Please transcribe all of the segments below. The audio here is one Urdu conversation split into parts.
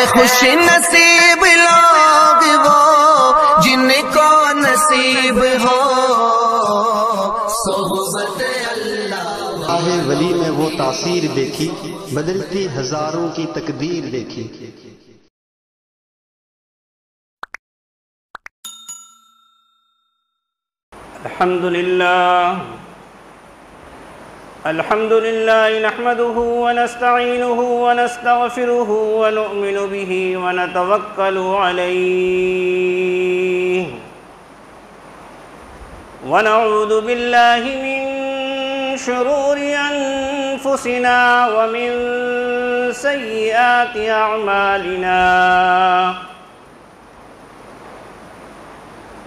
خوش نصیب لوگ وہ جن کو نصیب ہو صحبت اللہ۔ راہ ولی میں وہ تاثیر دیکھی، بدلتی ہزاروں کی تقدیر دیکھی۔ الحمد لله نحمده ونستعينه ونستغفره ونؤمن به ونتوكل عليه ونعوذ بالله من شرور أنفسنا ومن سيئات أعمالنا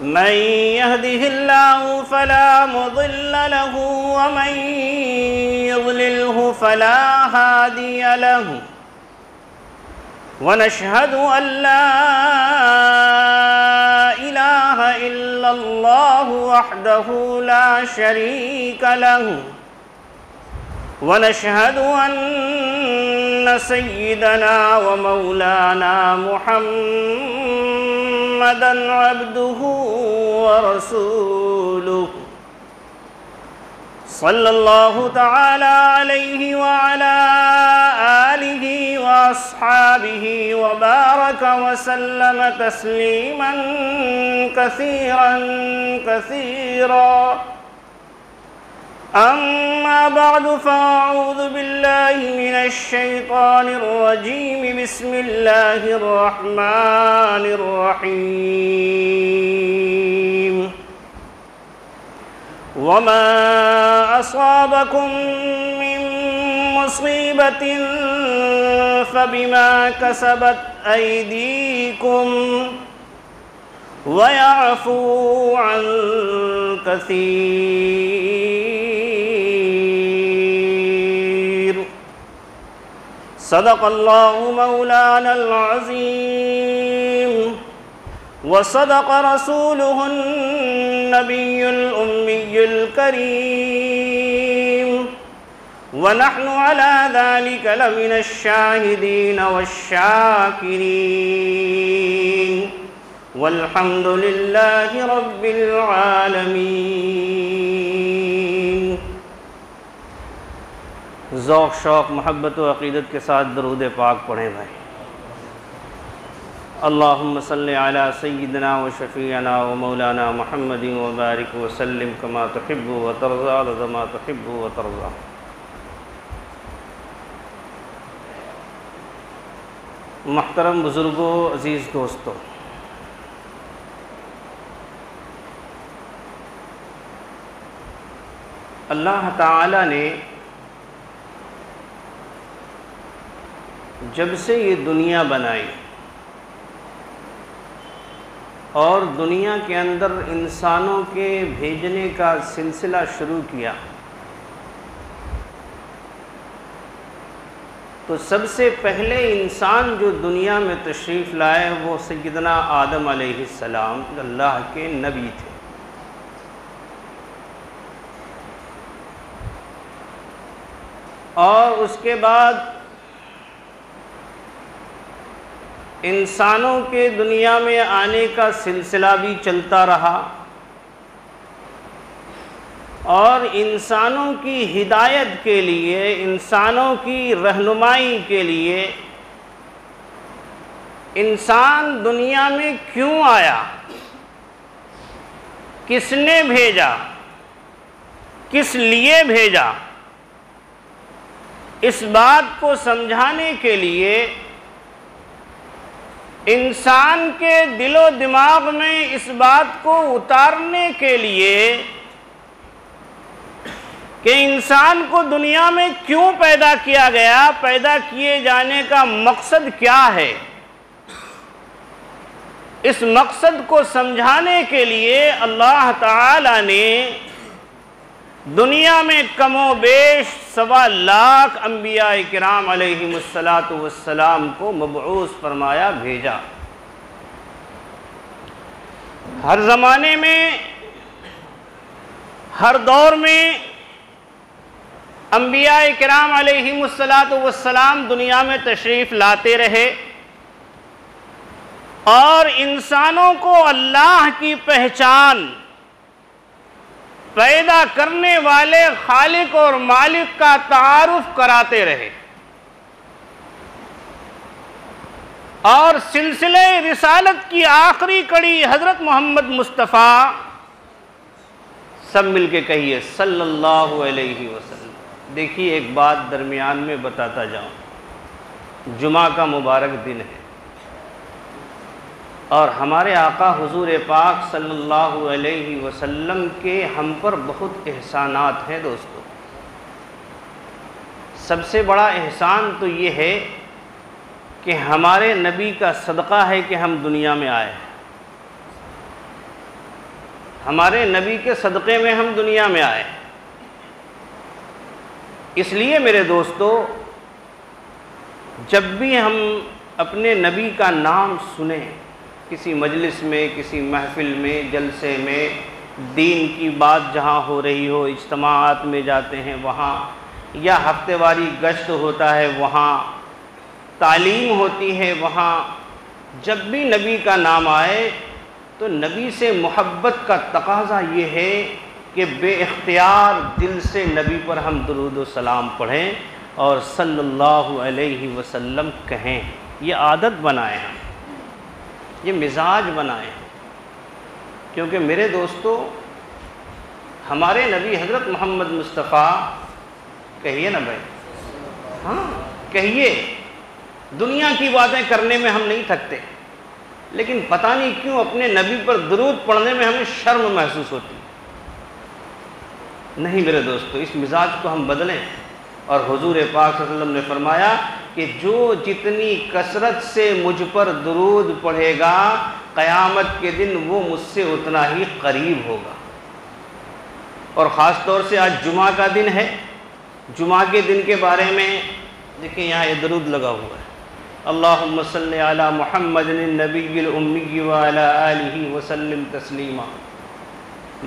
من يهده الله فلا مضل له ومن يضلله فلا هادي له ونشهد أن لا إله إلا الله وحده لا شريك له ونشهد أن سيدنا ومولانا محمدًا عبده ورسوله صلى الله تعالى عليه وعلى آله وأصحابه وبارك وسلم تسليما كثيرا كثيرا أما بعد فأعوذ بالله من الشيطان الرجيم بسم الله الرحمن الرحيم وما أصابكم من مصيبة فبما كسبت أيديكم ويعفو عن كثير صدق الله مولانا العظيم وصدق رسوله النبي الأمي الكريم ونحن على ذلك لمن الشاهدين والشاكرين والحمد لله رب العالمين۔ ذوق شوق محبت و عقیدت کے ساتھ درود پاک پڑھیں بھائی۔ اللہم صلی علی سیدنا و شفیعنا و مولانا محمد و بارک وسلم کما تحب و ترضى عدد ما تحب و ترضى۔ محترم بزرگوں، عزیز دوستوں، اللہ تعالی نے جب سے یہ دنیا بنائی اور دنیا کے اندر انسانوں کے بھیجنے کا سلسلہ شروع کیا تو سب سے پہلے انسان جو دنیا میں تشریف لائے وہ سیدنا آدم علیہ السلام اللہ کے نبی تھے۔ اور اس کے بعد انسانوں کے دنیا میں آنے کا سلسلہ بھی چلتا رہا اور انسانوں کی ہدایت کے لیے، انسانوں کی رہنمائی کے لیے انسان دنیا میں کیوں آیا، کس نے بھیجا، کس لیے بھیجا، اس بات کو سمجھانے کے لیے انسان کے دل و دماغ میں اس بات کو اتارنے کے لیے کہ انسان کو دنیا میں کیوں پیدا کیا گیا، پیدا کیے جانے کا مقصد کیا ہے، اس مقصد کو سمجھانے کے لیے اللہ تعالی نے دنیا میں کم و بیش 1.25 لاکھ انبیاء کرام علیہم السلام کو مبعوث فرمایا، بھیجا۔ ہر زمانے میں، ہر دور میں انبیاء کرام علیہم السلام دنیا میں تشریف لاتے رہے اور انسانوں کو اللہ کی پہچان پیدا کرنے والے خالق اور مالک کا تعارف کراتے رہے، اور سلسلے رسالت کی آخری کڑی حضرت محمد مصطفیٰ، سب مل کے کہیے صلی اللہ علیہ وسلم۔ دیکھیے ایک بات درمیان میں بتاتا جاؤں، جمعہ کا مبارک دن ہے اور ہمارے آقا حضور پاک صلی اللہ علیہ وسلم کے ہم پر بہت احسانات ہیں دوستو۔ سب سے بڑا احسان تو یہ ہے کہ ہمارے نبی کا صدقہ ہے کہ ہم دنیا میں آئے، ہمارے نبی کے صدقے میں ہم دنیا میں آئے۔ اس لیے میرے دوستو، جب بھی ہم اپنے نبی کا نام سنیں، کسی مجلس میں، کسی محفل میں، جلسے میں، دین کی بات جہاں ہو رہی ہو، اجتماعات میں جاتے ہیں وہاں، یا ہفتے واری گشت ہوتا ہے وہاں، تعلیم ہوتی ہے وہاں، جب بھی نبی کا نام آئے تو نبی سے محبت کا تقاضا یہ ہے کہ بے اختیار دل سے نبی پر ہم درود و سلام پڑھیں اور صلی اللہ علیہ وسلم کہیں۔ یہ عادت بنائیں ہم، یہ مزاج بنائیں، کیونکہ میرے دوستو ہمارے نبی حضرت محمد مصطفیٰ، کہیے نا بھائی، ہاں کہیے، دنیا کی باتیں کرنے میں ہم نہیں تھکتے، لیکن پتہ نہیں کیوں اپنے نبی پر درود پڑھنے میں ہمیں شرم محسوس ہوتی۔ نہیں میرے دوستو، اس مزاج کو ہم بدلیں، اور حضور پاک صلی اللہ علیہ وسلم نے فرمایا کہ جو جتنی کثرت سے مجھ پر درود پڑھے گا قیامت کے دن وہ مجھ سے اتنا ہی قریب ہوگا۔ اور خاص طور سے آج جمعہ کا دن ہے، جمعہ کے دن کے بارے میں دیکھیں یہاں یہ درود لگا ہوا ہے، اللہم صلی علی محمد النبی الامی وعلی آلہ وسلم تسلیما۔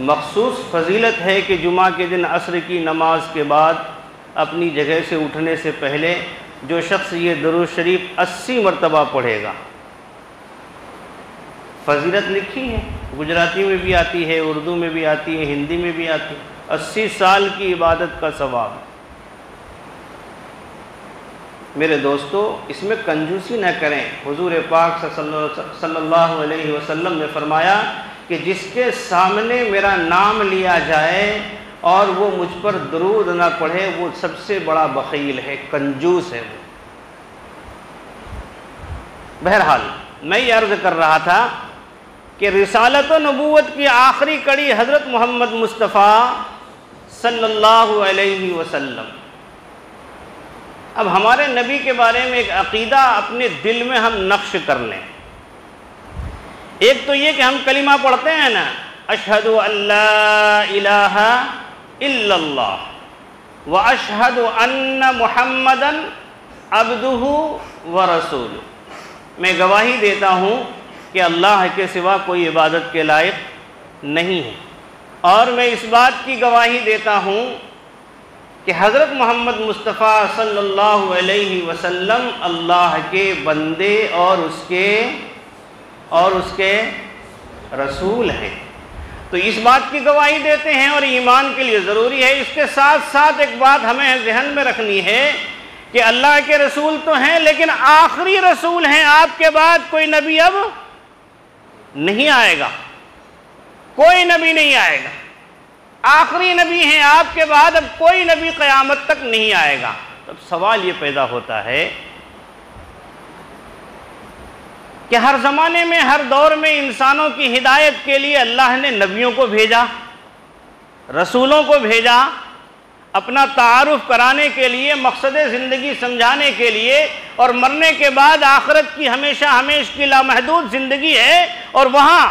مخصوص فضیلت ہے کہ جمعہ کے دن عصر کی نماز کے بعد اپنی جگہ سے اٹھنے سے پہلے جو شخص یہ درود شریف 80 مرتبہ پڑھے گا، فضیلت لکھی ہے، گجراتی میں بھی آتی ہے، اردو میں بھی آتی ہے، ہندی میں بھی آتی ہے، 80 سال کی عبادت کا ثواب۔ میرے دوستو اس میں کنجوسی نہ کریں۔ حضور پاک صلی اللہ علیہ وسلم نے فرمایا کہ جس کے سامنے میرا نام لیا جائے اور وہ مجھ پر درود نہ پڑھے وہ سب سے بڑا بخیل ہے، کنجوس ہے وہ۔ بہرحال میں یہ عرض کر رہا تھا کہ رسالت و نبوت کی آخری کڑی حضرت محمد مصطفیٰ صلی اللہ علیہ وسلم۔ اب ہمارے نبی کے بارے میں ایک عقیدہ اپنے دل میں ہم نقش کر لیں۔ ایک تو یہ کہ ہم کلمہ پڑھتے ہیں نا، اشہد ان لا الہ الا اللہ واشہد ان محمدا عبدہ ورسولہ، میں گواہی دیتا ہوں کہ اللہ کے سوا کوئی عبادت کے لائق نہیں ہے، اور میں اس بات کی گواہی دیتا ہوں کہ حضرت محمد مصطفیٰ صلی اللہ علیہ وسلم اللہ کے بندے اور اس کے رسول ہیں۔ تو اس بات کی گواہی دیتے ہیں اور ایمان کے لیے ضروری ہے۔ اس کے ساتھ ساتھ ایک بات ہمیں ذہن میں رکھنی ہے کہ اللہ کے رسول تو ہیں لیکن آخری رسول ہیں، آپ کے بعد کوئی نبی اب نہیں آئے گا، کوئی نبی نہیں آئے گا، آخری نبی ہیں، آپ کے بعد اب کوئی نبی قیامت تک نہیں آئے گا۔ اب سوال یہ پیدا ہوتا ہے کہ ہر زمانے میں، ہر دور میں انسانوں کی ہدایت کے لیے اللہ نے نبیوں کو بھیجا، رسولوں کو بھیجا، اپنا تعارف کرانے کے لیے، مقصد زندگی سمجھانے کے لیے، اور مرنے کے بعد آخرت کی ہمیشہ ہمیش کی لامحدود زندگی ہے، اور وہاں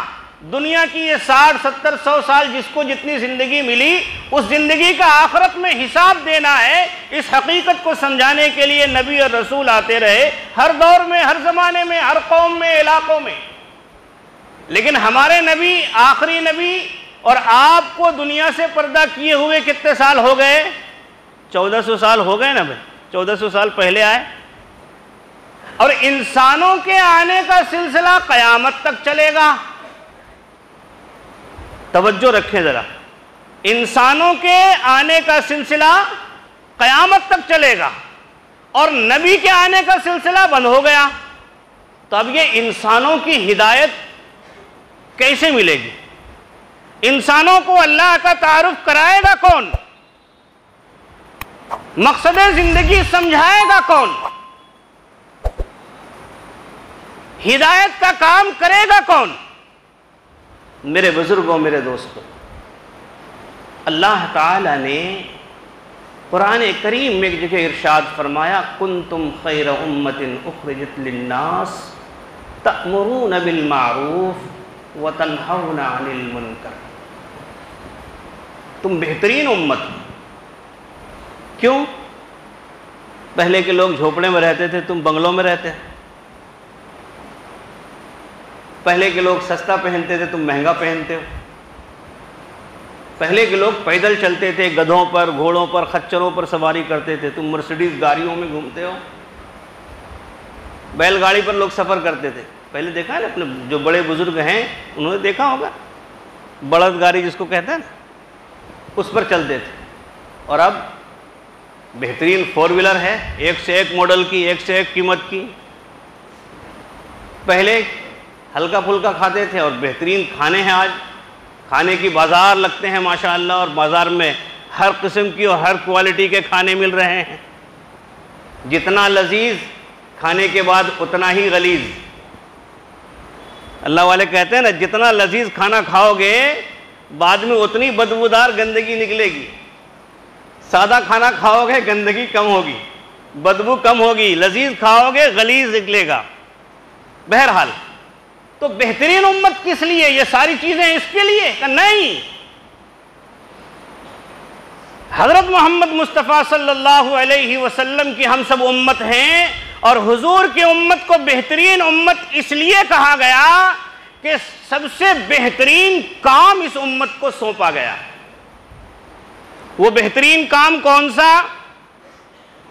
دنیا کی یہ 60 70 100 سال جس کو جتنی زندگی ملی، اس زندگی کا آخرت میں حساب دینا ہے۔ اس حقیقت کو سمجھانے کے لیے نبی اور رسول آتے رہے، ہر دور میں، ہر زمانے میں، ہر قوم میں، علاقوں میں۔ لیکن ہمارے نبی، آخری نبی، اور آپ کو دنیا سے پردہ کیے ہوئے کتنے سال ہو گئے؟ 1400 سال ہو گئے نا بھائی، 1400 سال پہلے آئے۔ اور انسانوں کے آنے کا سلسلہ قیامت تک چلے گا. توجہ رکھیں ذرا, انسانوں کے آنے کا سلسلہ قیامت تک چلے گا اور نبی کے آنے کا سلسلہ بند ہو گیا. تو اب یہ انسانوں کی ہدایت کیسے ملے گی؟ انسانوں کو اللہ کا تعارف کرائے گا کون؟ مقصد زندگی سمجھائے گا کون؟ ہدایت کا کام کرے گا کون؟ میرے بزرگوں، میرے دوستوں، اللہ تعالی نے قرآن کریم میں ایک جگہ ارشاد فرمایا کنتم خیر امت اخرجت للناس تأمرون بالمعروف وتنہون عن المنکر. تم بہترین امت. کیوں؟ پہلے کے لوگ جھوپڑے میں رہتے تھے، تم بنگلوں میں رہتے. پہلے کے لوگ سستا پہنتے تھے، تم مہنگا پہنتے ہو. پہلے کے لوگ پیدل چلتے تھے، گدھوں پر، گھوڑوں پر، خچروں پر سواری کرتے تھے، تم مرسیڈیز گاڑیوں میں گھومتے ہو. بیل گاڑی پر لوگ سفر کرتے تھے. پہلے دیکھا ہے نا، اپنے جو بڑے بزرگ ہیں انہوں نے دیکھا ہوگا، بڑد گاڑی جس کو کہتے ہیں نا، اس پر چلتے تھے. اور اب بہترین فور ویلر ہے، ایک سے ایک ماڈل کی، ایک سے ایک قیمت کی. پہلے ہلکا پھلکا کھاتے تھے اور بہترین کھانے ہیں. آج کھانے کی بازار لگتے ہیں ماشاءاللہ، اور بازار میں ہر قسم کی اور ہر کوالٹی کے کھانے مل رہے ہیں. جتنا لذیذ کھانے کے بعد اتنا ہی غلیظ. اللہ والے کہتے ہیں نا، جتنا لذیذ کھانا کھاؤ گے بعد میں اتنی بدبودار گندگی نکلے گی. سادہ کھانا کھاؤ گے گندگی کم ہوگی، بدبو کم ہوگی. لذیذ کھاؤ گے غلیظ نکلے گا. بہرحال تو بہترین امت کس لیے؟ یہ ساری چیزیں اس کے لیے کہ نہیں؟ حضرت محمد مصطفیٰ صلی اللہ علیہ وسلم کی ہم سب امت ہیں، اور حضور کی امت کو بہترین امت اس لیے کہا گیا کہ سب سے بہترین کام اس امت کو سونپا گیا. وہ بہترین کام کون سا؟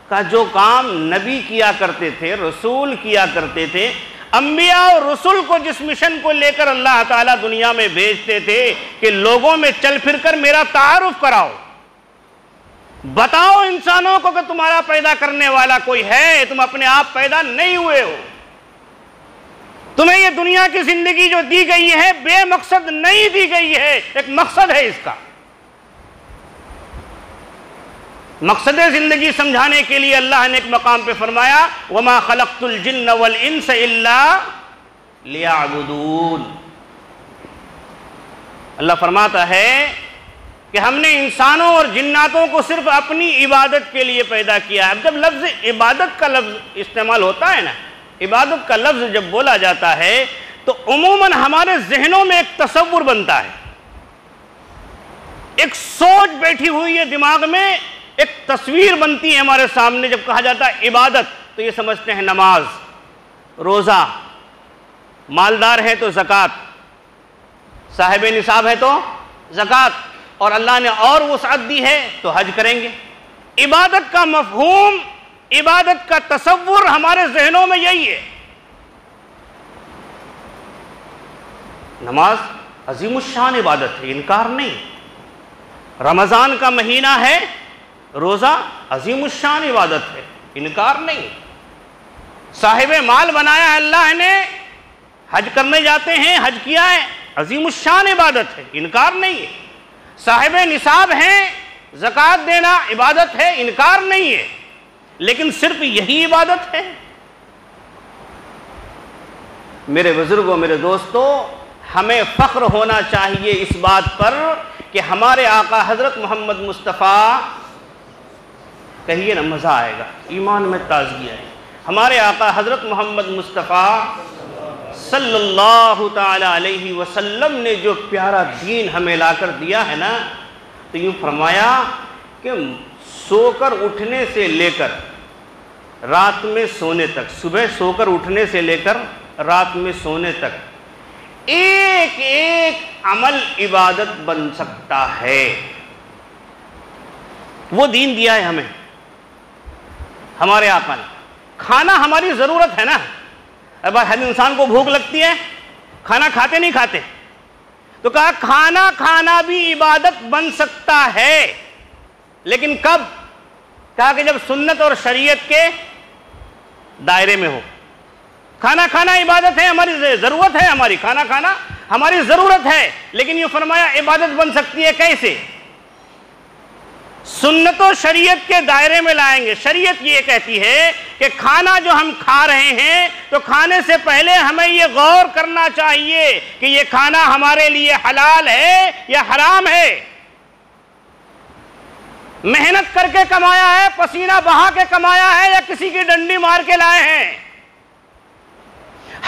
کا جو کام نبی کیا کرتے تھے، رسول کیا کرتے تھے. انبیاء اور رسول کو جس مشن کو لے کر اللہ تعالیٰ دنیا میں بھیجتے تھے کہ لوگوں میں چل پھر کر میرا تعارف کراؤ، بتاؤ انسانوں کو کہ تمہارا پیدا کرنے والا کوئی ہے، تم اپنے آپ پیدا نہیں ہوئے ہو. تمہیں یہ دنیا کی زندگی جو دی گئی ہے بے مقصد نہیں دی گئی ہے، ایک مقصد ہے اس کا. مقصد زندگی سمجھانے کے لیے اللہ نے ایک مقام پہ فرمایا وَمَا خَلَقْتُ الْجِنَّ وَالْإِنسَ إِلَّا لِيَعْبُدُونَ. اللہ فرماتا ہے کہ ہم نے انسانوں اور جناتوں کو صرف اپنی عبادت کے لیے پیدا کیا. اب جب لفظ عبادت کا لفظ استعمال ہوتا ہے نا، عبادت کا لفظ جب بولا جاتا ہے تو عموماً ہمارے ذہنوں میں ایک تصور بنتا ہے، ایک سوچ بیٹھی ہوئی ہے دماغ میں، ایک تصویر بنتی ہے ہمارے سامنے. جب کہا جاتا ہے عبادت تو یہ سمجھتے ہیں نماز، روزہ، مالدار ہے تو زکوٰۃ، صاحب نصاب ہے تو زکوٰۃ، اور اللہ نے اور وسعت دی ہے تو حج کریں گے. عبادت کا مفہوم، عبادت کا تصور ہمارے ذہنوں میں یہی ہے. نماز عظیم الشان عبادت ہے، انکار نہیں. رمضان کا مہینہ ہے، روزہ عظیم الشان عبادت ہے، انکار نہیں. صاحب مال بنایا ہے اللہ نے، حج کرنے جاتے ہیں، حج کیا ہے، عظیم الشان عبادت ہے، انکار نہیں ہے. صاحب نصاب ہیں، زکوٰۃ دینا عبادت ہے، انکار نہیں ہے. لیکن صرف یہی عبادت ہے؟ میرے بزرگوں، میرے دوستوں، ہمیں فخر ہونا چاہیے اس بات پر کہ ہمارے آقا حضرت محمد مصطفیٰ، کہیے نا مزہ آئے گا، ایمان میں تازگی آئے. ہمارے آقا حضرت محمد مصطفیٰ صلی اللہ تعالی علیہ وسلم نے جو پیارا دین ہمیں لا کر دیا ہے نا، تو یوں فرمایا کہ سو کر اٹھنے سے لے کر رات میں سونے تک، صبح سو کر اٹھنے سے لے کر رات میں سونے تک ایک ایک عمل عبادت بن سکتا ہے. وہ دین دیا ہے ہمیں ہمارے آقا نے. کھانا ہماری ضرورت ہے نا. اب ہر انسان کو بھوک لگتی ہے, کھانا کھاتے نہیں کھاتے؟ تو کہا کھانا کھانا بھی عبادت بن سکتا ہے, لیکن کب؟ کہا کہ جب سنت اور شریعت کے دائرے میں ہو. کھانا کھانا عبادت ہے, ہماری ضرورت ہے, ہماری کھانا کھانا ہماری ضرورت ہے, لیکن یہ فرمایا عبادت بن سکتی ہے کیسے؟ سنت و شریعت کے دائرے میں لائیں گے. شریعت یہ کہتی ہے کہ کھانا جو ہم کھا رہے ہیں تو کھانے سے پہلے ہمیں یہ غور کرنا چاہیے کہ یہ کھانا ہمارے لیے حلال ہے یا حرام ہے. محنت کر کے کمایا ہے, پسینہ بہا کے کمایا ہے, یا کسی کی ڈنڈی مار کے لائے ہیں؟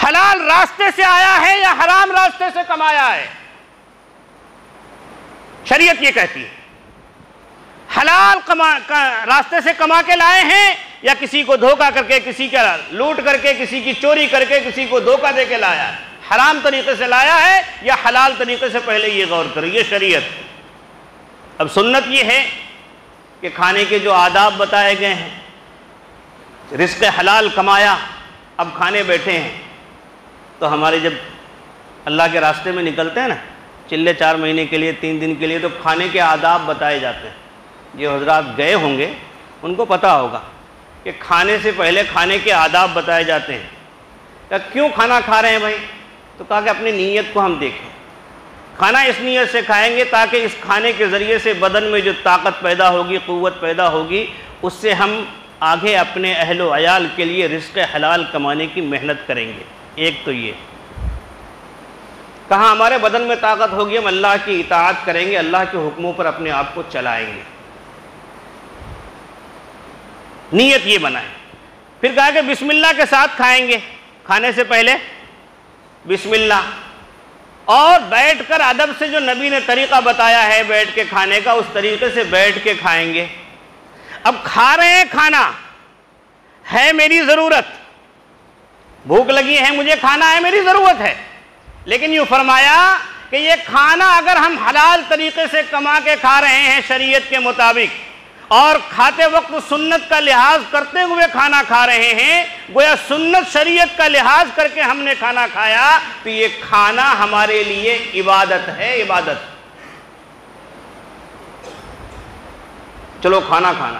حلال راستے سے آیا ہے یا حرام راستے سے کمایا ہے؟ شریعت یہ کہتی ہے حلال راستے سے کما کے لائے ہیں, یا کسی کو دھوکہ کر کے, کسی کا لوٹ کر کے, کسی کی چوری کر کے, کسی کو دھوکہ دے کے لایا ہے؟ حرام طریقے سے لایا ہے یا حلال طریقے سے؟ پہلے یہ غور کرو. یہ شریعت. اب سنت یہ ہے کہ کھانے کے جو آداب بتائے گئے ہیں, رزق حلال کمایا, اب کھانے بیٹھے ہیں, تو ہمارے جب اللہ کے راستے میں نکلتے ہیں نا, چلے 4 مہینے کے لیے, 3 دن کے لیے, تو کھانے کے آداب بتائے جاتے ہیں. جو حضرات گئے ہوں گے ان کو پتہ ہوگا کہ کھانے سے پہلے کھانے کے آداب بتائے جاتے ہیں. کہ کیوں کھانا کھا رہے ہیں بھائی؟ تو کہا کہ اپنی نیت کو ہم دیکھیں. کھانا اس نیت سے کھائیں گے تاکہ اس کھانے کے ذریعے سے بدن میں جو طاقت پیدا ہوگی, قوت پیدا ہوگی, اس سے ہم آگے اپنے اہل و عیال کے لیے رزق حلال کمانے کی محنت کریں گے. ایک تو یہ کہاں ہمارے بدن میں طاقت ہوگی, ہم اللہ کی اطاعت کریں گے, اللہ کے حکموں پر اپنے آپ کو چلائیں گے. نیت یہ بنائیں. پھر کہا کہ بسم اللہ کے ساتھ کھائیں گے, کھانے سے پہلے بسم اللہ, اور بیٹھ کر ادب سے جو نبی نے طریقہ بتایا ہے بیٹھ کے کھانے کا, اس طریقے سے بیٹھ کے کھائیں گے. اب کھا رہے ہیں, کھانا ہے میری ضرورت, بھوک لگی ہے, مجھے کھانا ہے, میری ضرورت ہے, لیکن یوں فرمایا کہ یہ کھانا اگر ہم حلال طریقے سے کما کے کھا رہے ہیں شریعت کے مطابق, اور کھاتے وقت سنت کا لحاظ کرتے ہوئے کھانا کھا رہے ہیں, گویا سنت شریعت کا لحاظ کر کے ہم نے کھانا کھایا, تو یہ کھانا ہمارے لیے عبادت ہے. عبادت. چلو کھانا کھانا,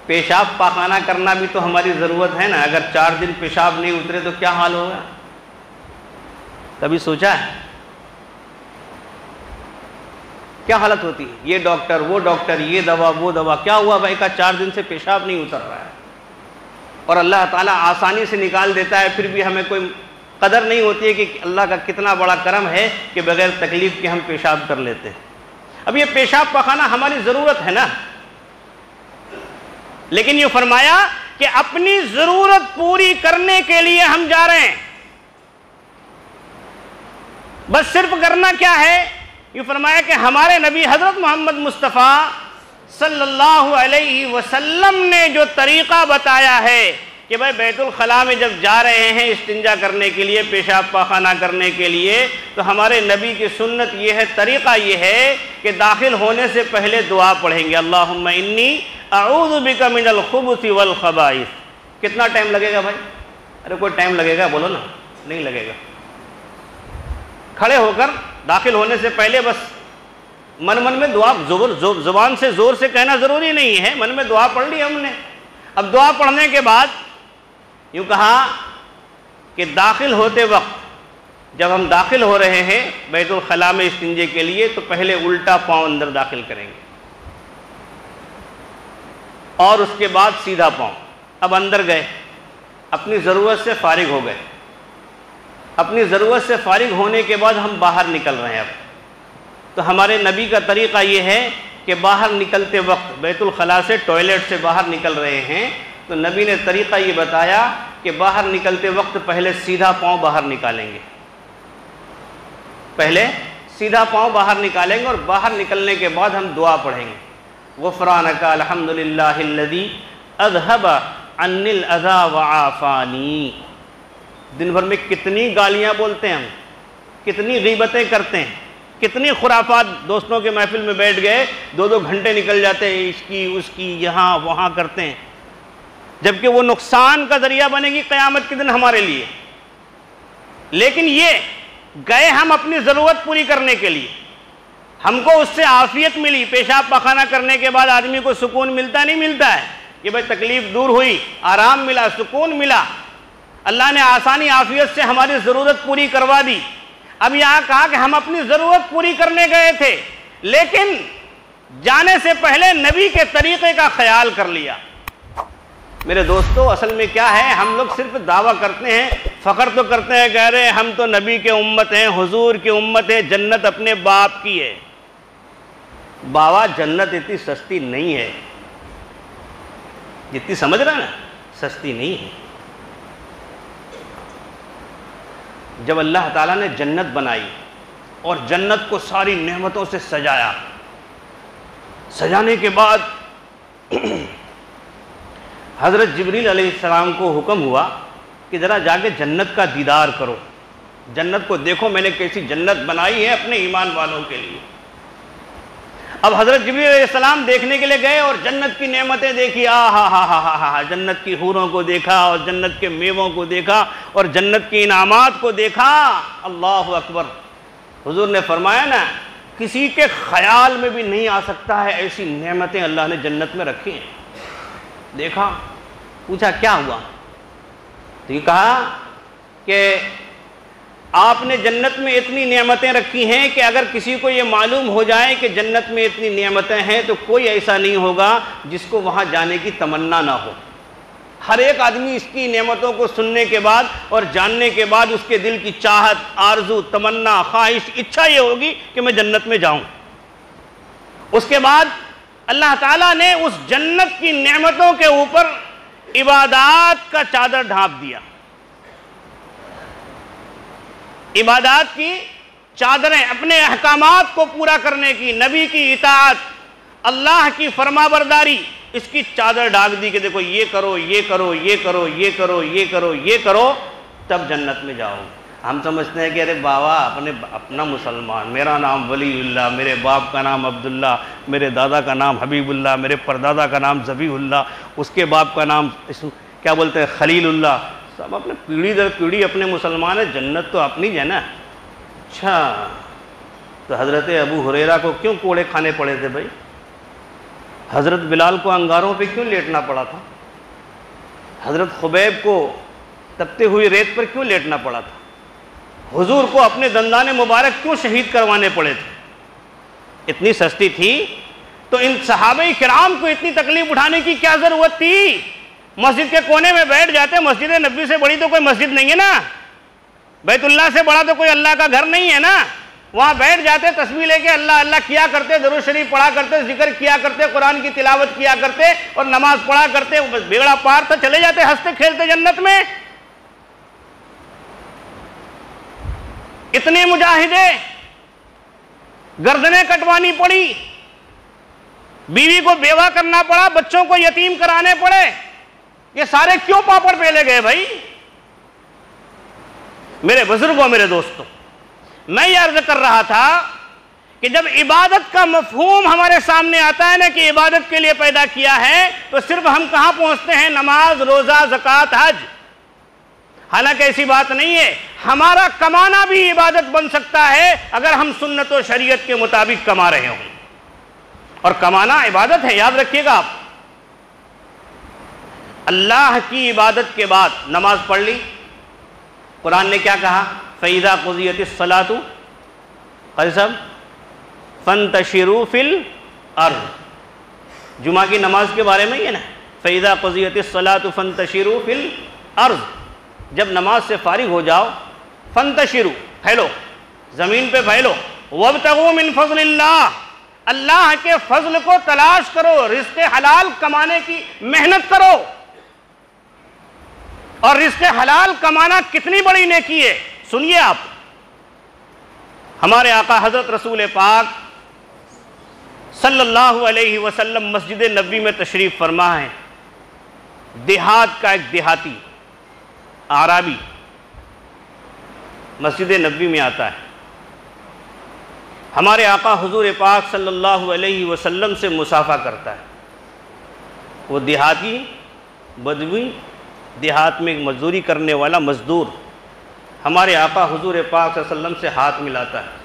پیشاب پاخانہ کرنا بھی تو ہماری ضرورت ہے نا. اگر 4 دن پیشاب نہیں اترے تو کیا حال ہوگا؟ کبھی سوچا ہے کیا حالت ہوتی ہے؟ یہ ڈاکٹر, وہ ڈاکٹر, یہ دوا, وہ دوا. کیا ہوا بھائی کا 4 دن سے پیشاب نہیں اتر رہا ہے, اور اللہ تعالیٰ آسانی سے نکال دیتا ہے, پھر بھی ہمیں کوئی قدر نہیں ہوتی ہے کہ اللہ کا کتنا بڑا کرم ہے کہ بغیر تکلیف کے ہم پیشاب کر لیتے ہیں. اب یہ پیشاب پخانا ہماری ضرورت ہے نا, لیکن یہ فرمایا کہ اپنی ضرورت پوری کرنے کے لیے ہم جا رہے ہیں. بس صرف کرنا کیا ہے؟ یہ فرمایا کہ ہمارے نبی حضرت محمد مصطفیٰ صلی اللہ علیہ وسلم نے جو طریقہ بتایا ہے کہ بھائی بیت الخلاء میں جب جا رہے ہیں استنجا کرنے کے لیے, پیشاب پاخانہ کرنے کے لیے, تو ہمارے نبی کی سنت یہ ہے, طریقہ یہ ہے کہ داخل ہونے سے پہلے دعا پڑھیں گے, اللہم انی اعوذ بک من الخبث والخبائث. کتنا ٹائم لگے گا بھائی؟ ارے کوئی ٹائم لگے گا؟ بولو نا. نہیں لگے گا. کھڑے ہو کر داخل ہونے سے پہلے بس من میں دعا, زبان سے زور سے کہنا ضروری نہیں ہے, من میں دعا پڑھ لی ہم نے. اب دعا پڑھنے کے بعد یوں کہا کہ داخل ہوتے وقت جب ہم داخل ہو رہے ہیں بیت الخلاء میں استنجے کے لیے, تو پہلے الٹا پاؤں اندر داخل کریں گے, اور اس کے بعد سیدھا پاؤں. اب اندر گئے, اپنی ضرورت سے فارغ ہو گئے. اپنی ضرورت سے فارغ ہونے کے بعد ہم باہر نکل رہے ہیں. اب تو ہمارے نبی کا طریقہ یہ ہے کہ باہر نکلتے وقت بیت الخلاء سے, ٹوائلٹ سے باہر نکل رہے ہیں, تو نبی نے طریقہ یہ بتایا کہ باہر نکلتے وقت پہلے سیدھا پاؤں باہر نکالیں گے. پہلے سیدھا پاؤں باہر نکالیں گے, اور باہر نکلنے کے بعد ہم دعا پڑھیں گے, غفرانک الحمدللہ الذی اذھب عنی الاذی وعافانی. دن بھر میں کتنی گالیاں بولتے ہیں ہم, کتنی غیبتیں کرتے ہیں, کتنی خرافات. دوستوں کے محفل میں بیٹھ گئے, 2 گھنٹے نکل جاتے ہیں, اس کی اس کی, یہاں وہاں کرتے ہیں. جبکہ وہ نقصان کا ذریعہ بنے گی قیامت کے دن ہمارے لیے. لیکن یہ گئے ہم اپنی ضرورت پوری کرنے کے لیے، ہم کو اس سے عافیت ملی، پیشاب پخانہ کرنے کے بعد آدمی کو سکون ملتا نہیں ملتا ہے کہ بھائی تکلیف دور ہوئی، آرام ملا، سکون ملا، اللہ نے آسانی عافیت سے ہماری ضرورت پوری کروا دی. اب یہاں کہا کہ ہم اپنی ضرورت پوری کرنے گئے تھے لیکن جانے سے پہلے نبی کے طریقے کا خیال کر لیا. میرے دوستو، اصل میں کیا ہے، ہم لوگ صرف دعویٰ کرتے ہیں، فخر تو کرتے ہیں، کہہ رہے ہیں ہم تو نبی کے امت ہیں، حضور کی امت ہے، جنت اپنے باپ کی ہے. بابا جنت اتنی سستی نہیں ہے جتنی سمجھ رہا نا، سستی نہیں ہے. جب اللہ تعالیٰ نے جنت بنائی اور جنت کو ساری نعمتوں سے سجایا، سجانے کے بعد حضرت جبریل علیہ السلام کو حکم ہوا کہ ذرا جا کے جنت کا دیدار کرو، جنت کو دیکھو میں نے کیسی جنت بنائی ہے اپنے ایمان والوں کے لیے. اب حضرت جبریل علیہ السلام دیکھنے کے لیے گئے اور جنت کی نعمتیں دیکھی، جنت کی حوروں کو دیکھا اور جنت کے میووں کو دیکھا اور جنت کے انعامات کو دیکھا. اللہ اکبر. حضور نے فرمایا نا، کسی کے خیال میں بھی نہیں آ سکتا ہے ایسی نعمتیں اللہ نے جنت میں رکھی ہیں. دیکھا، پوچھا کیا ہوا، تو یہ کہا کہ آپ نے جنت میں اتنی نعمتیں رکھی ہیں کہ اگر کسی کو یہ معلوم ہو جائے کہ جنت میں اتنی نعمتیں ہیں تو کوئی ایسا نہیں ہوگا جس کو وہاں جانے کی تمنا نہ ہو. ہر ایک آدمی اس کی نعمتوں کو سننے کے بعد اور جاننے کے بعد اس کے دل کی چاہت، آرزو، تمنا، خواہش، اچھا یہ ہوگی کہ میں جنت میں جاؤں. اس کے بعد اللہ تعالیٰ نے اس جنت کی نعمتوں کے اوپر عبادات کا چادر ڈھانپ دیا. عبادات کی چادریں، اپنے احکامات کو پورا کرنے کی، نبی کی اطاعت، اللہ کی فرما برداری، اس کی چادر ڈھانپ دی کہ دیکھو یہ کرو، یہ کرو، یہ کرو، یہ کرو، یہ کرو، یہ کرو، تب جنت میں جاؤ. ہم سمجھتے ہیں کہ ارے بابا اپنا مسلمان، میرا نام ولی اللہ، میرے باپ کا نام عبداللہ، میرے دادا کا نام حبیب اللہ، میرے پردادا کا نام ذبیح اللہ، اس کے باپ کا نام کیا بولتے ہیں خلیل اللہ، سب اپنے پیڑھی در پیڑھی اپنے مسلمان ہیں، جنت تو اپنی ہے نا. اچھا، تو حضرت ابو ہریرہ کو کیوں کوڑے کھانے پڑے تھے بھائی؟ حضرت بلال کو انگاروں پہ کیوں لیٹنا پڑا تھا؟ حضرت خبیب کو تپتے ہوئی ریت پر کیوں لیٹنا پڑا تھا؟ حضور کو اپنے دندان مبارک کیوں شہید کروانے پڑے تھے؟ اتنی سستی تھی تو ان صحابہ کرام کو اتنی تکلیف اٹھانے کی کیا ضرورت تھی؟ مسجد کے کونے میں بیٹھ جاتے. مسجد نبوی سے بڑی تو کوئی مسجد نہیں ہے نا، بیت اللہ سے بڑا تو کوئی اللہ کا گھر نہیں ہے نا. وہاں بیٹھ جاتے، تسبیح لے کے اللہ اللہ کیا کرتے، درود شریف پڑھا کرتے، ذکر کیا کرتے، قرآن کی تلاوت کیا کرتے اور نماز پڑھا کرتے. بس بیڑا پار تھا، چلے جاتے ہنستے کھیلتے جنت میں. اتنے مجاہدے، گردنیں کٹوانی پڑی، بیوی کو بیوہ کرنا پڑا، بچوں کو یتیم کرانے پڑے. یہ سارے کیوں پاپڑ پیلے گئے بھائی؟ میرے بزرگوں، میرے دوستوں، میں یہ عرض کر رہا تھا کہ جب عبادت کا مفہوم ہمارے سامنے آتا ہے نا کہ عبادت کے لیے پیدا کیا ہے، تو صرف ہم کہاں پہنچتے ہیں؟ نماز، روزہ، زکوٰۃ، حج. حالانکہ ایسی بات نہیں ہے. ہمارا کمانا بھی عبادت بن سکتا ہے اگر ہم سنت و شریعت کے مطابق کما رہے ہوں. اور کمانا عبادت ہے، یاد رکھیے گا آپ. اللہ کی عبادت کے بعد نماز پڑھ لی. قرآن نے کیا کہا؟ فَإِذَا قُضِيَتِ الصَّلَاةُ قاری صاحب فَانْتَشِرُوا فِي الْأَرْضِ. جمعہ کی نماز کے بارے میں یہ نا، فَإِذَا قُضِيَتِ الصَّلَاةُ فَانْتَشِرُوا فِي الْأَرْضِ. جب نماز سے فارغ ہو جاؤ، فَانْتَشِرُوا، پھیلو، زمین پہ پھیلو. وَابْتَغُوا مِنْ فَضْلِ اللَّهِ، اللہ کے فضل کو تلاش کرو، رزق حلال کمانے کی محنت کرو. اور رزق حلال کمانا کتنی بڑی نیکی ہے، سنیے آپ. ہمارے آقا حضرت رسول پاک صلی اللہ علیہ وسلم مسجد نبوی میں تشریف فرما ہے. دیہات کا ایک دیہاتی اعرابی مسجد نبوی میں آتا ہے. ہمارے آقا حضور پاک صلی اللہ علیہ وسلم سے مصافحہ کرتا ہے. وہ دیہاتی بدوی دیہات میں مزدوری کرنے والا مزدور ہمارے آقا حضور پاک صلی اللہ علیہ وسلم سے ہاتھ ملاتا ہے.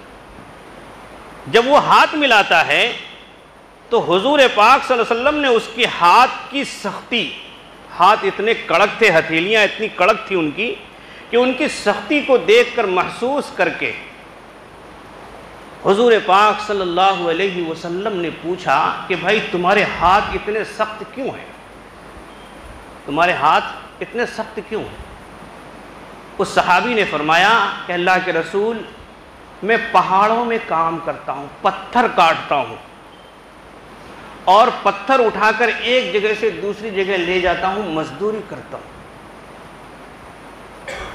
جب وہ ہاتھ ملاتا ہے تو حضور پاک صلی اللہ علیہ وسلم نے اس کے ہاتھ کی سختی، ہاتھ اتنے کڑک تھے، ہتھیلیاں اتنی کڑک تھی ان کی کہ ان کی سختی کو دیکھ کر محسوس کر کے حضور پاک صلی اللہ علیہ وسلم نے پوچھا کہ بھائی تمہارے ہاتھ اتنے سخت کیوں ہیں؟ تمہارے ہاتھ اتنے سخت کیوں ہیں؟ اس صحابی نے فرمایا کہ اللہ کے رسول، میں پہاڑوں میں کام کرتا ہوں، پتھر کاٹتا ہوں اور پتھر اٹھا کر ایک جگہ سے دوسری جگہ لے جاتا ہوں، مزدوری کرتا ہوں.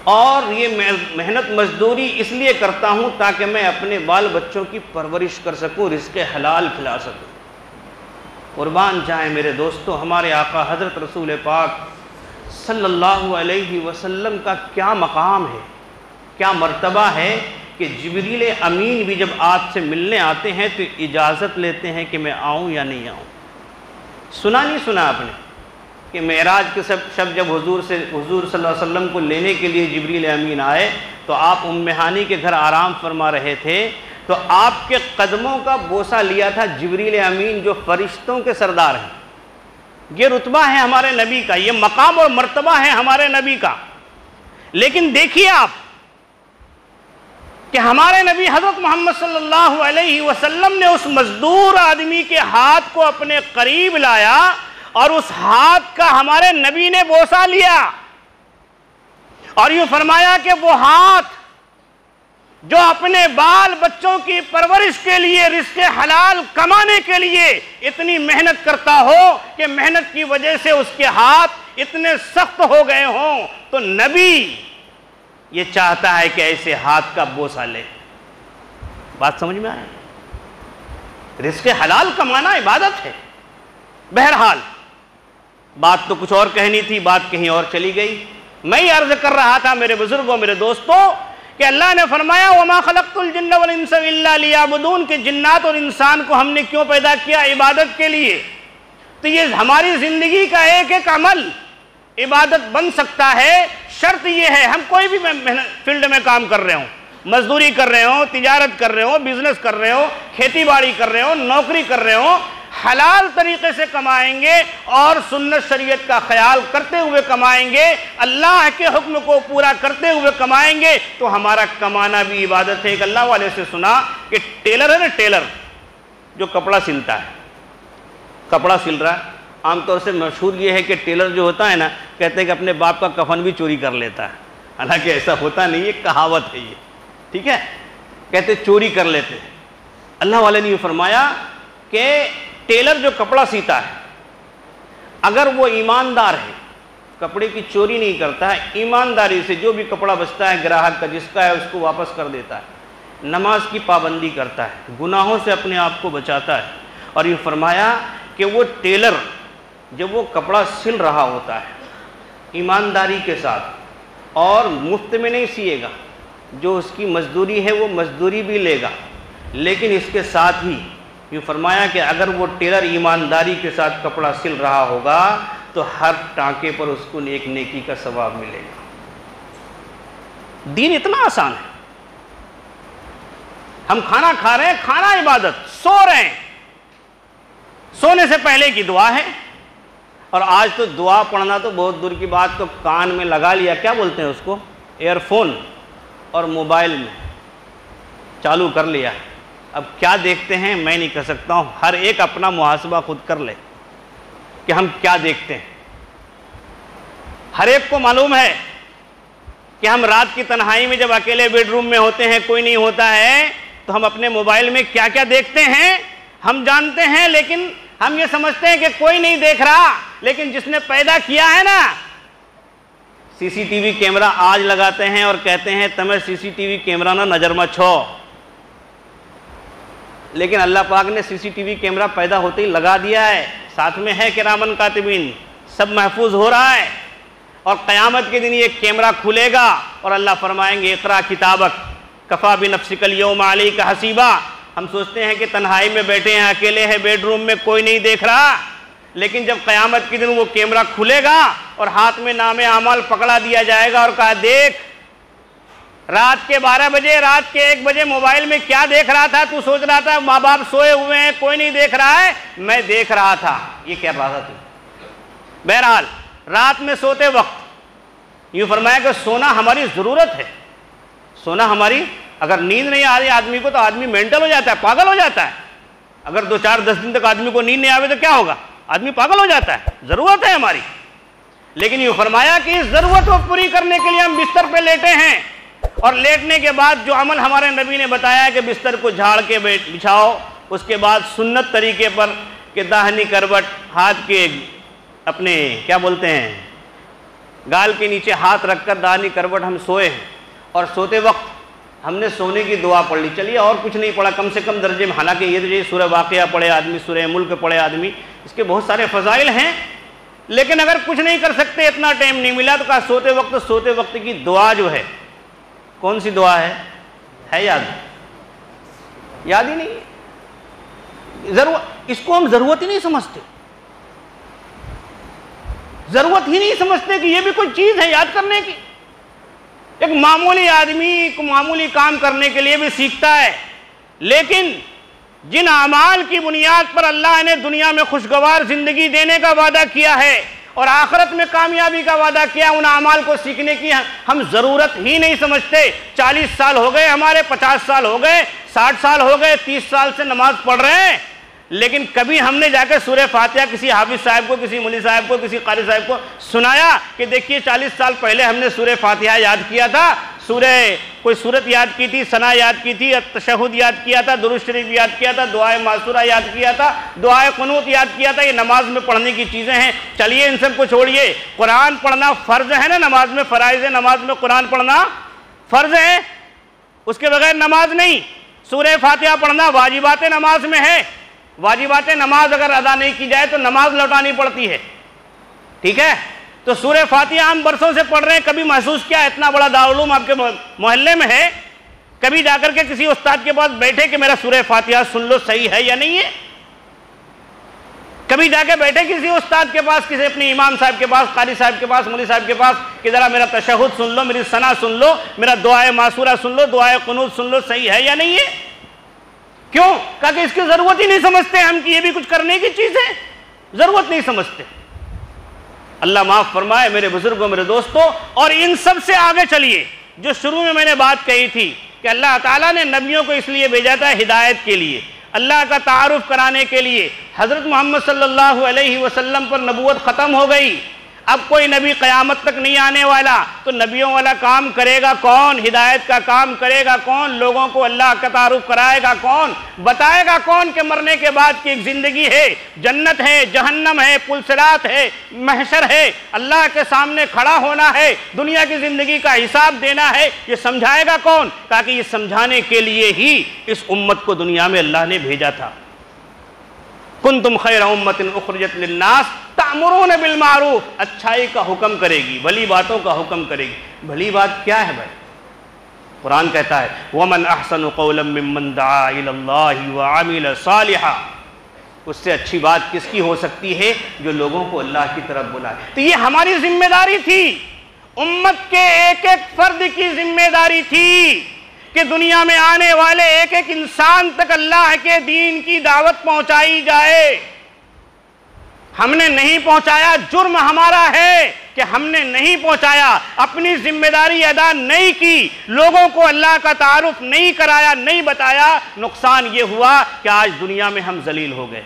اور یہ محنت مزدوری اس لیے کرتا ہوں تاکہ میں اپنے بال بچوں کی پرورش کر سکوں، رزق حلال کھلا سکوں. قربان جائیں میرے دوستو، ہمارے آقا حضرت رسول پاک صلی اللہ علیہ وسلم کا کیا مقام ہے، کیا مرتبہ ہے کہ جبریل امین بھی جب آپ سے ملنے آتے ہیں تو اجازت لیتے ہیں کہ میں آؤں یا نہیں آؤں. سنا نہیں سنا آپ نے کہ معراج کے شب جب حضور صلی اللہ علیہ وسلم کو لینے کے لیے جبریل امین آئے تو آپ ام ہانی کے گھر آرام فرما رہے تھے، تو آپ کے قدموں کا بوسہ لیا تھا جبریل امین جو فرشتوں کے سردار ہیں. یہ رتبہ ہے ہمارے نبی کا، یہ مقام اور مرتبہ ہے ہمارے نبی کا. لیکن دیکھیے آپ کہ ہمارے نبی حضرت محمد صلی اللہ علیہ وسلم نے اس مزدور آدمی کے ہاتھ کو اپنے قریب لایا اور اس ہاتھ کا ہمارے نبی نے بوسہ لیا اور یوں فرمایا کہ وہ ہاتھ جو اپنے بال بچوں کی پرورش کے لیے، رزق حلال کمانے کے لیے اتنی محنت کرتا ہو کہ محنت کی وجہ سے اس کے ہاتھ اتنے سخت ہو گئے ہوں، تو نبی یہ چاہتا ہے کہ ایسے ہاتھ کا بوسہ لے. بات سمجھ میں آئے؟ رزق حلال کمانا عبادت ہے. بہرحال بات تو کچھ اور کہنی تھی، بات کہیں اور چلی گئی. میں یہ عرض کر رہا تھا میرے بزرگوں، میرے دوستوں، کہ اللہ نے فرمایا وَمَا خَلَقْتُ الْجِنَّ وَالْإِنسَ إِلَّا لِيَعْبُدُونَ کہ جنات اور انسان کو ہم نے کیوں پیدا کیا؟ عبادت کے لیے. تو یہ ہماری زندگی کا ایک ایک عمل عبادت بن سکتا ہے. شرط یہ ہے ہم کوئی بھی فیلڈ میں کام کر رہے ہوں، مزدوری کر رہے ہوں، تجارت کر رہے ہوں، بزنس کر رہے ہوں، کھیتی باڑی کر رہے ہوں، نوکری کر رہے ہوں، حلال طریقے سے کمائیں گے اور سنت شریعت کا خیال کرتے ہوئے کمائیں گے، اللہ کے حکم کو پورا کرتے ہوئے کمائیں گے تو ہمارا کمانا بھی عبادت ہے. ایک اللہ والے سے سنا کہ ٹیلر ہے نا، ٹیلر جو کپڑا سلتا ہے، کپڑا سل رہا ہے، عام طور سے مشہور یہ ہے کہ ٹیلر جو ہوتا ہے نا، کہتے ہیں کہ اپنے باپ کا کفن بھی چوری کر لیتا ہے. حالانکہ ایسا ہوتا نہیں، یہ کہاوت ہے یہ، ٹھیک ہے، کہتے چوری کر لیتے ہیں. اللہ والے نے یہ فرمایا کہ ٹیلر جو کپڑا سیتا ہے اگر وہ ایماندار ہے، کپڑے کی چوری نہیں کرتا ہے، ایمانداری سے جو بھی کپڑا بچتا ہے گراہک کا جس کا ہے اس کو واپس کر دیتا ہے، نماز کی پابندی کرتا ہے، گناہوں سے اپنے آپ کو بچاتا ہے. اور یہ فرمایا کہ وہ ٹیلر جب وہ کپڑا سل رہا ہوتا ہے ایمانداری کے ساتھ اور مفت میں نہیں سیے گا، جو اس کی مزدوری ہے وہ مزدوری بھی لے گا، لیکن اس کے ساتھ ہی یہ فرمایا کہ اگر وہ ٹیلر ایمانداری کے ساتھ کپڑا سل رہا ہوگا تو ہر ٹانکے پر اس کو ایک نیکی کا ثواب ملے گا. دین اتنا آسان ہے. ہم کھانا کھا رہے ہیں، کھانا عبادت، سو رہے ہیں، سونے سے پہلے کی دعا ہے. اور آج تو دعا پڑھنا تو بہت دور کی بات، تو کان میں لگا لیا، کیا بولتے ہیں اس کو، ایئر فون، اور موبائل میں چالو کر لیا. اب کیا دیکھتے ہیں میں نہیں کہہ سکتا ہوں، ہر ایک اپنا محاسبہ خود کر لے کہ ہم کیا دیکھتے ہیں. ہر ایک کو معلوم ہے کہ ہم رات کی تنہائی میں جب اکیلے بیڈ روم میں ہوتے ہیں، کوئی نہیں ہوتا ہے، تو ہم اپنے موبائل میں کیا کیا دیکھتے ہیں ہم جانتے ہیں. لیکن ہم یہ سمجھتے ہیں کہ کوئی نہیں دیکھ رہا، لیکن جس نے پیدا کیا ہے نا، سی سی ٹی وی کیمرہ آج لگاتے ہیں اور کہتے ہیں تمہیں سی سی ٹی وی کیمرہ نہ نظر میں چھو، لیکن اللہ پاک نے سی سی ٹی وی کیمرہ پیدا ہوتے ہی لگا دیا ہے، ساتھ میں ہے کرامن کاتبین، سب محفوظ ہو رہا ہے. اور قیامت کے دن یہ کیمرہ کھلے گا اور اللہ فرمائیں گے اقرا کتابک کفا بنفسک الیوم علیک حسیبا. ہم سوچتے ہیں کہ تنہائی میں بیٹھے ہیں، اکیلے ہیں بیڈ روم میں، کوئی نہیں دیکھ رہا، لیکن جب قیامت کے دن وہ کیمرہ کھلے گا اور ہاتھ میں نام اعمال پکڑا دیا جائے گا اور کہا دیکھ رات کے 12 بجے رات کے 1 بجے موبائل میں کیا دیکھ رہا تھا، تو سوچ رہا تھا ماں باپ سوئے ہوئے ہیں کوئی نہیں دیکھ رہا ہے، میں دیکھ رہا تھا، یہ کیا بات تھی۔ بہرحال رات میں سوتے وقت یوں فرمایا کہ سونا ہماری ضرورت ہے، سونا ہماری، اگر نیند نہیں آ رہی آدمی کو تو آدمی مینٹل ہو جاتا ہے، پاگل ہو جاتا ہے۔ اگر 2-4-10 دن تک آدمی کو نیند نہیں آوے تو کیا ہوگا، آدمی پاگل ہو جاتا ہے، ضرورت ہے ہماری۔ لیکن یوں فرمایا کہ اس ضرورت کو پوری کرنے کے لیے ہم بستر پہ لیٹے ہیں، اور لیٹنے کے بعد جو عمل ہمارے نبی نے بتایا کہ بستر کو جھاڑ کے بچھاؤ، اس کے بعد سنت طریقے پر کہ داہنی کروٹ، ہاتھ کے اپنے کیا بولتے ہیں گال کے نیچے ہاتھ رکھ کر داہنی کروٹ ہم سوئے ہیں، اور سوتے وقت ہم نے سونے کی دعا پڑھ لی، چلیے اور کچھ نہیں پڑھا کم سے کم درجے میں، حالانکہ یہ سورہ واقعہ پڑھے آدمی، سورہ ملک پڑھے آدمی، اس کے بہت سارے فضائل ہیں، لیکن اگر کچھ نہیں کر سکتے، اتنا ٹائم نہیں ملا، تو کہا سوتے وقت کی دعا جو ہے، کون سی دعا ہے یاد ہی نہیں، ضرورت، اس کو ہم ضرورت ہی نہیں سمجھتے، ضرورت ہی نہیں سمجھتے کہ یہ بھی کوئی چیز ہے یاد کرنے کی۔ ایک معمولی آدمی کو معمولی کام کرنے کے لیے بھی سیکھتا ہے، لیکن جن اعمال کی بنیاد پر اللہ نے دنیا میں خوشگوار زندگی دینے کا وعدہ کیا ہے اور آخرت میں کامیابی کا وعدہ کیا، ان اعمال کو سیکھنے کی ہم ضرورت ہی نہیں سمجھتے۔ 40 سال ہو گئے ہمارے، 50 سال ہو گئے، 60 سال ہو گئے، 30 سال سے نماز پڑھ رہے ہیں، لیکن کبھی ہم نے جا کے سورہ فاتحہ کسی حافظ صاحب کو، کسی مولوی صاحب کو، کسی قاری صاحب کو سنایا کہ دیکھیے 40 سال پہلے ہم نے سورہ فاتحہ یاد کیا تھا، کوئی سورت یاد کی تھی، ثنا یاد کی تھی، تشہد یاد کیا تھا، درود شریف یاد کیا تھا، دعائے معصورہ یاد کیا تھا، دعائے قنوت یاد کیا تھا، یہ نماز میں پڑھنے کی چیزیں ہیں، چلیے ان سب کو چھوڑیے، قرآن پڑھنا فرض ہے نا، نماز میں فرائض ہے، نماز میں قرآن پڑھنا فرض ہے، اس کے بغیر نماز نہیں، سورہ فاتحہ پڑھنا واجبات نماز میں ہے، واجبات نماز اگر ادا نہیں کی جائے تو نماز لوٹانی پڑتی ہے، ٹھیک ہے؟ تو سورہ فاتحہ ہم برسوں سے پڑھ رہے ہیں، کبھی محسوس کیا اتنا بڑا دارالعلوم آپ کے محلے میں ہے، کبھی جا کر کے کسی استاد کے پاس بیٹھے کہ میرا سورہ فاتحہ سن لو صحیح ہے یا نہیں ہے؟ کبھی جا کے بیٹھے کسی استاد کے پاس، کسی اپنے امام صاحب کے پاس، قاری صاحب کے پاس، مولوی صاحب کے پاس کہ ذرا میرا تشہد سن لو، میری ثنا سن لو، میرا دعائے معصورہ سن لو، دعائے قنوت سن لو، صحیح ہے یا نہیں ہے؟ کیوں؟ کہ اس کی ضرورت ہی نہیں سمجھتے ہم کہ یہ بھی کچھ کرنے کی چیز ہے، ضرورت نہیں سمجھتے۔ اللہ معاف فرمائے میرے بزرگوں، میرے دوستوں، اور ان سب سے آگے چلیے، جو شروع میں نے بات کہی تھی کہ اللہ تعالیٰ نے نبیوں کو اس لیے بھیجا تھا ہدایت کے لیے، اللہ کا تعارف کرانے کے لیے۔ حضرت محمد صلی اللہ علیہ وسلم پر نبوت ختم ہو گئی، اب کوئی نبی قیامت تک نہیں آنے والا، تو نبیوں والا کام کرے گا کون؟ ہدایت کا کام کرے گا کون؟ لوگوں کو اللہ کا تعارف کرائے گا کون؟ بتائے گا کون کہ مرنے کے بعد کی ایک زندگی ہے، جنت ہے، جہنم ہے، پل صراط ہے، محشر ہے، اللہ کے سامنے کھڑا ہونا ہے، دنیا کی زندگی کا حساب دینا ہے، یہ سمجھائے گا کون؟ تاکہ یہ سمجھانے کے لیے ہی اس امت کو دنیا میں اللہ نے بھیجا تھا۔ کنتم خیر امت اخرجت للناس تأمرون بالمعروف، اچھائی کا حکم کرے گی، بھلی باتوں کا حکم کرے گی۔ بھلی بات کیا ہے بھائی؟ قرآن کہتا ہے وَمَنْ أَحْسَنُ قَوْلًا مِّمَّنْ دَعَا إِلَى اللَّهِ وَعَمِلَ صَالِحًا، اس سے اچھی بات کس کی ہو سکتی ہے؟ جو لوگوں کو اللہ کی طرف بلائے۔ تو یہ ہماری ذمہ داری تھی، امت کے ایک ایک فرد کی ذمہ داری تھی کہ دنیا میں آنے والے ایک ایک انسان تک اللہ کے دین کی دعوت پہنچائی جائے۔ ہم نے نہیں پہنچایا، جرم ہمارا ہے کہ ہم نے نہیں پہنچایا، اپنی ذمہ داری ادا نہیں کی، لوگوں کو اللہ کا تعارف نہیں کرایا، نہیں بتایا۔ نقصان یہ ہوا کہ آج دنیا میں ہم ذلیل ہو گئے،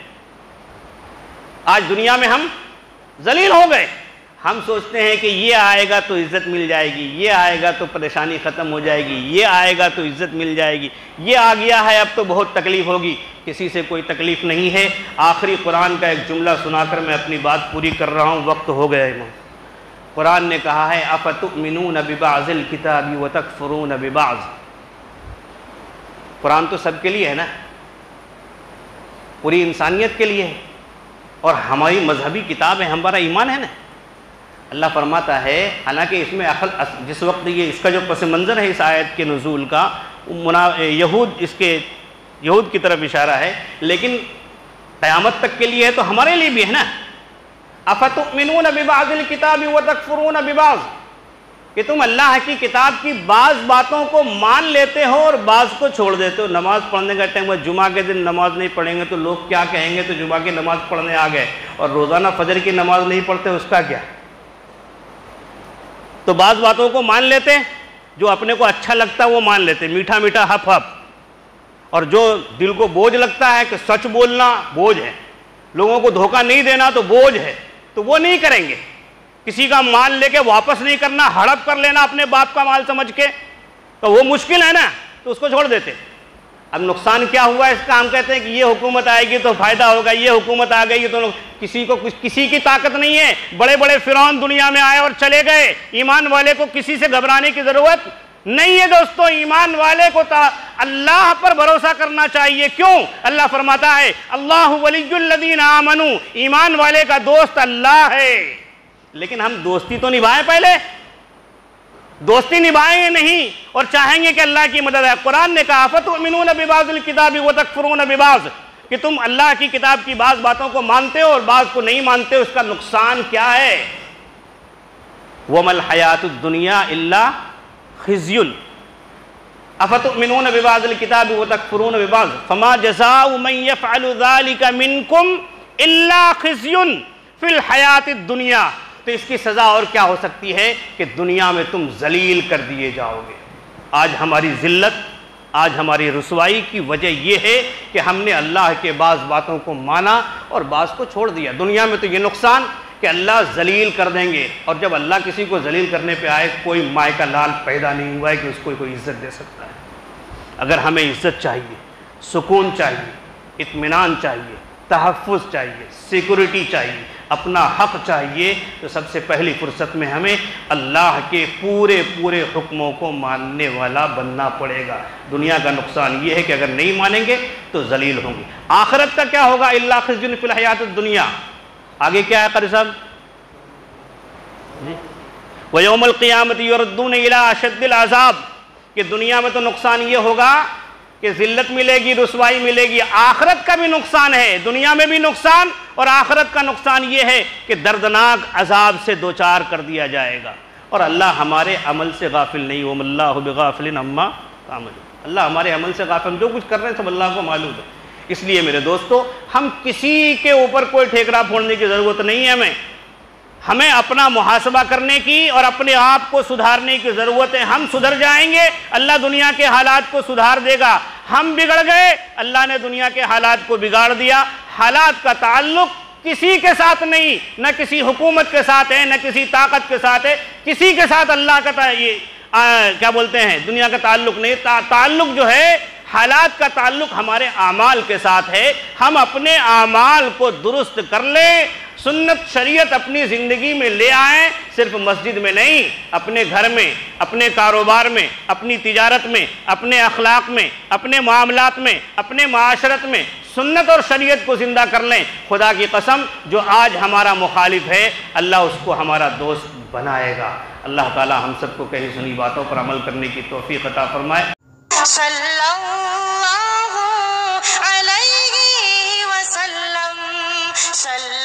آج دنیا میں ہم ذلیل ہو گئے۔ ہم سوچتے ہیں کہ یہ آئے گا تو عزت مل جائے گی، یہ آئے گا تو پریشانی ختم ہو جائے گی، یہ آئے گا تو عزت مل جائے گی، یہ آ گیا ہے اب تو بہت تکلیف ہوگی۔ کسی سے کوئی تکلیف نہیں ہے۔ آخری قرآن کا ایک جملہ سنا کر میں اپنی بات پوری کر رہا ہوں، وقت ہو گیا ہے۔ قرآن نے کہا ہے اَفَتُؤْمِنُونَ بِبَعْضِ الْكِتَابِ وَتَكْفُرُونَ بِبَعْضِ۔ قرآن تو سب کے لیے ہے نا، پوری انسانیت کے لیے ہے، اور ہماری مذہبی کتاب ہے، ہمارا ایمان ہے نا۔ اللہ فرماتا ہے، حالانکہ اس میں جس وقت یہ اس کا جو پس منظر ہے اس آیت کے نزول کا، یہود کی طرف اشارہ ہے، لیکن قیامت تک کے لیے ہے تو ہمارے لیے بھی ہے نا۔ افتؤمنون ببعض الکتاب وتکفرون ببعض، کہ تم اللہ کی کتاب کی بعض باتوں کو مان لیتے ہو اور بعض کو چھوڑ دیتے ہو۔ نماز پڑھنے کا ٹائم، جمعہ کے دن نماز نہیں پڑھیں گے تو لوگ کیا کہیں گے، تو جمعہ کی نماز پڑھنے آ گئے، اور روزانہ فجر کی نماز نہیں پڑھتے اس کا کیا؟ تو بعض باتوں کو مان لیتے، جو اپنے کو اچھا لگتا ہے وہ مان لیتے، میٹھا میٹھا ہپ ہپ، اور جو دل کو بوجھ لگتا ہے کہ سچ بولنا بوجھ ہے، لوگوں کو دھوکہ نہیں دینا تو بوجھ ہے، تو وہ نہیں کریں گے۔ کسی کا مال لے کے واپس نہیں کرنا، ہڑپ کر لینا اپنے باپ کا مال سمجھ کے، تو وہ مشکل ہے نا، تو اس کو چھوڑ دیتے۔ اب نقصان کیا ہوا اس کا؟ ہم کہتے ہیں کہ یہ حکومت آئے گی تو فائدہ ہوگا، یہ حکومت آ گئی تو کسی کی طاقت نہیں ہے۔ بڑے بڑے فرعون دنیا میں آئے اور چلے گئے، ایمان والے کو کسی سے گھبرانے کی ضرورت نہیں ہے دوستو۔ ایمان والے کو اللہ پر بھروسہ کرنا چاہیے۔ کیوں؟ اللہ فرماتا ہے اللہ ولی الذین آمنوا، ایمان والے کا دوست اللہ ہے۔ لیکن ہم دوستی تو نبھائیں، پہلے دوستی نبھائیں گے نہیں اور چاہیں گے کہ اللہ کی مدد ہے۔ قرآن نے کہا فتؤمنون ببعض الکتاب وتکفرون ببعض، کہ تم اللہ کی کتاب کی بعض باتوں کو مانتے ہو اور بعض کو نہیں مانتے، اس کا نقصان کیا ہے؟ وَمَا الْحَيَاةُ الدُّنْيَا إِلَّا خِزْيٌ أَفَتُؤْمِنُونَ بِبَعْضِ الْكِتَابِ وَتَكْفُرُونَ بِبَعْضٍ فَمَا جَزَاءُ مَنْ يَفْعَلُ ذَلِكَ مِنْكُمْ إِلَّا خِزْيٌ فِي الْحَيَاةِ الدُّنْيَا۔ تو اس کی سزا اور کیا ہو سکتی ہے کہ دنیا میں تم ذلیل کر دیے جاؤ گے۔ آج ہماری ذلت، آج ہماری رسوائی کی وجہ یہ ہے کہ ہم نے اللہ کے بعض باتوں کو مانا اور بعض کو چھوڑ دیا۔ دنیا میں تو یہ نقصان کہ اللہ ذلیل کر دیں گے، اور جب اللہ کسی کو ذلیل کرنے پہ آئے، کوئی مائے کا لال پیدا نہیں ہوا ہے کہ اس کو کوئی عزت دے سکتا ہے۔ اگر ہمیں عزت چاہیے، سکون چاہیے، اطمینان چاہیے، تحفظ چاہیے، سیکورٹی چاہیے، اپنا حق چاہیے، تو سب سے پہلی فرصت میں ہمیں اللہ کے پورے حکموں کو ماننے والا بننا پڑے گا۔ دنیا کا نقصان یہ ہے کہ اگر نہیں مانیں گے تو ذلیل ہوں گے۔ آخرت کا کیا ہوگا؟ الا خزي في الحیاۃ الدنیا۔ آگے کیا ہے قاری صاحب؟ وَيَوْمَ الْقِيَامَةِ يُرَدُّونَ إِلَىٰ أَشَدِّ الْعَذَابِ، کہ دنیا میں تو نقصان یہ ہوگا کہ ذلت ملے گی، رسوائی ملے گی۔ آخرت کا بھی نقصان ہے، دنیا میں بھی نقصان، اور آخرت کا نقصان یہ ہے کہ دردناک عذاب سے دوچار کر دیا جائے گا۔ اور اللہ ہمارے عمل سے غافل نہیں، وَمَا اللَّهُ بِغَافِلٍ عَمَّا تَعْمَلُونَ، اللہ ہمارے عمل سے غافل، جو کچھ کر رہے ہیں سب اللہ کو معلوم ہے۔ اس لیے میرے دوستو، ہم کسی کے اوپر کوئی ٹھیکرا پھوڑنے کی ضرورت نہیں ہے۔ ہمیں اپنا محاسبہ کرنے کی اور اپنے آپ کو سدھارنے کی ضرورت ہے۔ ہم سدھر جائیں گے، اللہ دنیا کے حالات کو سدھار دے گا۔ ہم بگڑ گئے، اللہ نے دنیا کے حالات کو بگاڑ دیا۔ حالات کا تعلق کسی کے ساتھ نہیں، نہ کسی حکومت کے ساتھ ہے، نہ کسی طاقت کے ساتھ ہے، کسی کے ساتھ اللہ کا کیا بولتے ہیں دنیا کا تعلق نہیں۔ تعلق جو ہے، حالات کا تعلق ہمارے اعمال کے ساتھ ہے۔ ہم اپنے اعمال کو درست کر لیں، سنت شریعت اپنی زندگی میں لے آئیں، صرف مسجد میں نہیں، اپنے گھر میں، اپنے کاروبار میں، اپنی تجارت میں، اپنے اخلاق میں، اپنے معاملات میں، اپنے معاشرت میں سنت اور شریعت کو زندہ کر لیں۔ خدا کی قسم، جو آج ہمارا مخالف ہے، اللہ اس کو ہمارا دوست بنائے گا۔ اللہ تعالی ہم سب کو کہی سنی باتوں پر عمل کرنے کی توفیق عطا فرمائے۔ صلی اللہ علیہ وسلم، صلی